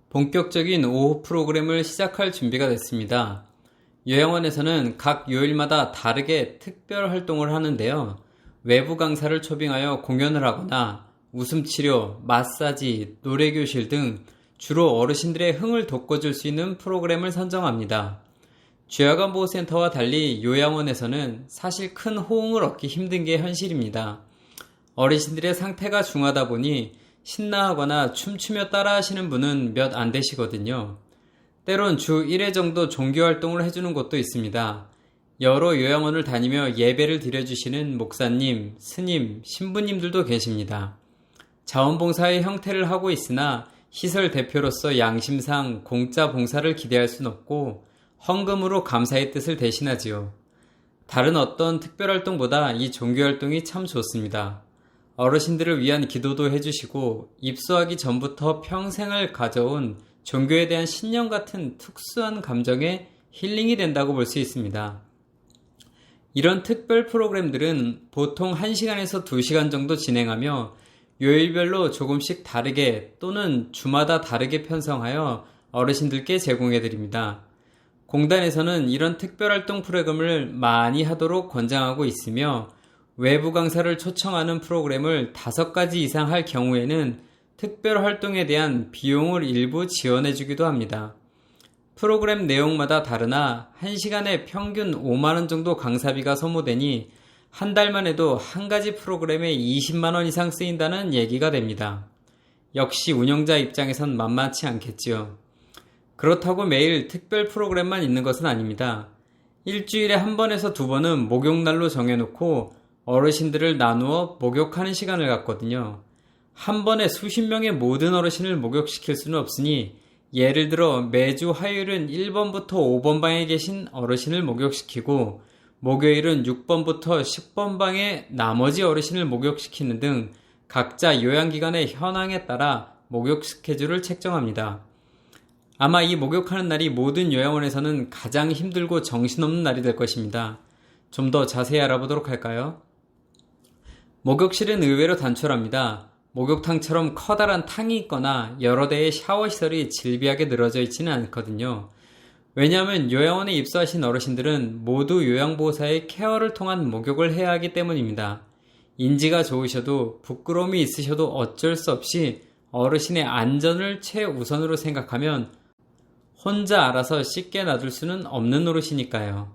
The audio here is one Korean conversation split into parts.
본격적인 오후 프로그램을 시작할 준비가 됐습니다. 요양원에서는 각 요일마다 다르게 특별 활동을 하는데요. 외부 강사를 초빙하여 공연을 하거나 웃음치료, 마사지, 노래교실 등 주로 어르신들의 흥을 돋궈줄 수 있는 프로그램을 선정합니다. 쥐야간보호센터와 달리 요양원에서는 사실 큰 호응을 얻기 힘든 게 현실입니다. 어르신들의 상태가 중하다 보니 신나하거나 춤추며 따라하시는 분은 몇 안 되시거든요. 때론 주 1회 정도 종교활동을 해주는 곳도 있습니다. 여러 요양원을 다니며 예배를 드려주시는 목사님, 스님, 신부님들도 계십니다. 자원봉사의 형태를 하고 있으나 시설 대표로서 양심상 공짜 봉사를 기대할 순 없고 헌금으로 감사의 뜻을 대신하지요. 다른 어떤 특별활동보다 이 종교활동이 참 좋습니다. 어르신들을 위한 기도도 해주시고 입소하기 전부터 평생을 가져온 종교에 대한 신념 같은 특수한 감정에 힐링이 된다고 볼 수 있습니다. 이런 특별 프로그램들은 보통 1시간에서 2시간 정도 진행하며 요일별로 조금씩 다르게 또는 주마다 다르게 편성하여 어르신들께 제공해드립니다. 공단에서는 이런 특별활동 프로그램을 많이 하도록 권장하고 있으며 외부 강사를 초청하는 프로그램을 5가지 이상 할 경우에는 특별 활동에 대한 비용을 일부 지원해주기도 합니다. 프로그램 내용마다 다르나 1시간에 평균 5만원 정도 강사비가 소모되니 한 달만 해도 한 가지 프로그램에 20만원 이상 쓰인다는 얘기가 됩니다. 역시 운영자 입장에선 만만치 않겠지요. 그렇다고 매일 특별 프로그램만 있는 것은 아닙니다. 일주일에 한 번에서 2번은 목욕날로 정해놓고 어르신들을 나누어 목욕하는 시간을 갖거든요. 한 번에 수십 명의 모든 어르신을 목욕시킬 수는 없으니 예를 들어 매주 화요일은 1번부터 5번 방에 계신 어르신을 목욕시키고 목요일은 6번부터 10번 방에 나머지 어르신을 목욕시키는 등 각자 요양기관의 현황에 따라 목욕 스케줄을 책정합니다. 아마 이 목욕하는 날이 모든 요양원에서는 가장 힘들고 정신없는 날이 될 것입니다. 좀 더 자세히 알아보도록 할까요? 목욕실은 의외로 단촐합니다. 목욕탕처럼 커다란 탕이 있거나 여러 대의 샤워시설이 질비하게 늘어져 있지는 않거든요. 왜냐하면 요양원에 입소하신 어르신들은 모두 요양보호사의 케어를 통한 목욕을 해야 하기 때문입니다. 인지가 좋으셔도 부끄러움이 있으셔도 어쩔 수 없이 어르신의 안전을 최우선으로 생각하면 혼자 알아서 씻게 놔둘 수는 없는 노릇이니까요.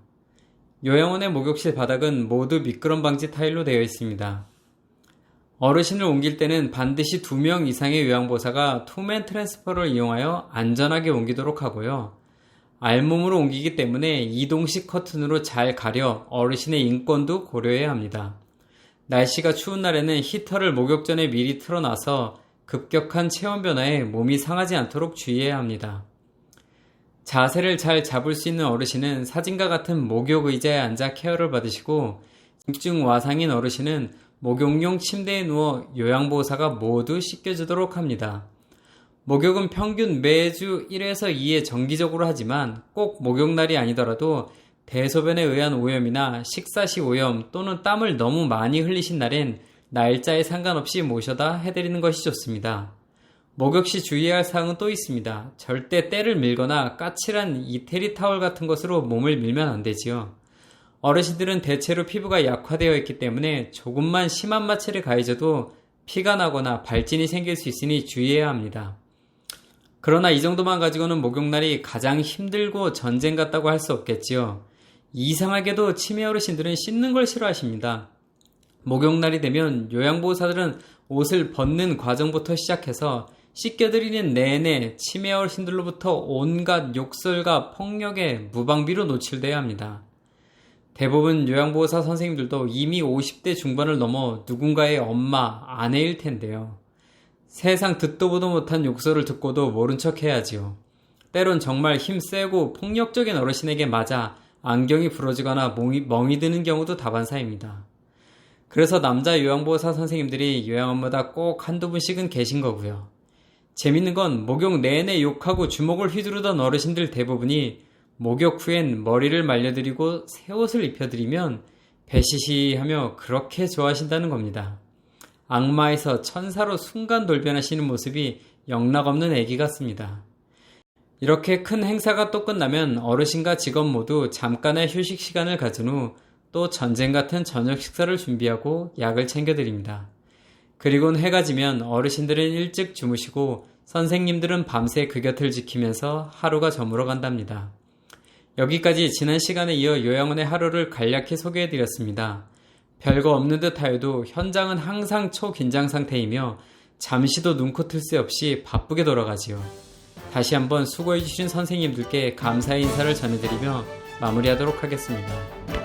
요양원의 목욕실 바닥은 모두 미끄럼 방지 타일로 되어 있습니다. 어르신을 옮길 때는 반드시 2명 이상의 요양보호사가 투맨 트랜스퍼를 이용하여 안전하게 옮기도록 하고요. 알몸으로 옮기기 때문에 이동식 커튼으로 잘 가려 어르신의 인권도 고려해야 합니다. 날씨가 추운 날에는 히터를 목욕 전에 미리 틀어놔서 급격한 체온 변화에 몸이 상하지 않도록 주의해야 합니다. 자세를 잘 잡을 수 있는 어르신은 사진과 같은 목욕 의자에 앉아 케어를 받으시고 중증 와상인 어르신은 목욕용 침대에 누워 요양보호사가 모두 씻겨주도록 합니다. 목욕은 평균 매주 1에서 2회 정기적으로 하지만 꼭 목욕날이 아니더라도 대소변에 의한 오염이나 식사 시 오염 또는 땀을 너무 많이 흘리신 날엔 날짜에 상관없이 모셔다 해드리는 것이 좋습니다. 목욕 시 주의해야 할 사항은 또 있습니다. 절대 때를 밀거나 까칠한 이태리 타월 같은 것으로 몸을 밀면 안 되지요. 어르신들은 대체로 피부가 약화되어 있기 때문에 조금만 심한 마취를 가해줘도 피가 나거나 발진이 생길 수 있으니 주의해야 합니다. 그러나 이 정도만 가지고는 목욕날이 가장 힘들고 전쟁 같다고 할 수 없겠지요. 이상하게도 치매 어르신들은 씻는 걸 싫어하십니다. 목욕날이 되면 요양보호사들은 옷을 벗는 과정부터 시작해서 씻겨드리는 내내 치매 어르신들로부터 온갖 욕설과 폭력에 무방비로 노출돼야 합니다. 대부분 요양보호사 선생님들도 이미 50대 중반을 넘어 누군가의 엄마, 아내일 텐데요. 세상 듣도 보도 못한 욕설을 듣고도 모른 척 해야지요. 때론 정말 힘세고 폭력적인 어르신에게 맞아 안경이 부러지거나 멍이 드는 경우도 다반사입니다. 그래서 남자 요양보호사 선생님들이 요양원마다 꼭 한두 분씩은 계신 거고요. 재밌는 건 목욕 내내 욕하고 주먹을 휘두르던 어르신들 대부분이 목욕 후엔 머리를 말려드리고 새 옷을 입혀드리면 배시시하며 그렇게 좋아하신다는 겁니다. 악마에서 천사로 순간 돌변하시는 모습이 영락없는 애기 같습니다. 이렇게 큰 행사가 또 끝나면 어르신과 직원 모두 잠깐의 휴식 시간을 가진 후 또 전쟁 같은 저녁 식사를 준비하고 약을 챙겨드립니다. 그리고는 해가 지면 어르신들은 일찍 주무시고 선생님들은 밤새 그 곁을 지키면서 하루가 저물어 간답니다. 여기까지 지난 시간에 이어 요양원의 하루를 간략히 소개해드렸습니다. 별거 없는 듯 하여도 현장은 항상 초긴장 상태이며 잠시도 눈코 틀 새 없이 바쁘게 돌아가지요. 다시 한번 수고해주신 선생님들께 감사의 인사를 전해드리며 마무리하도록 하겠습니다.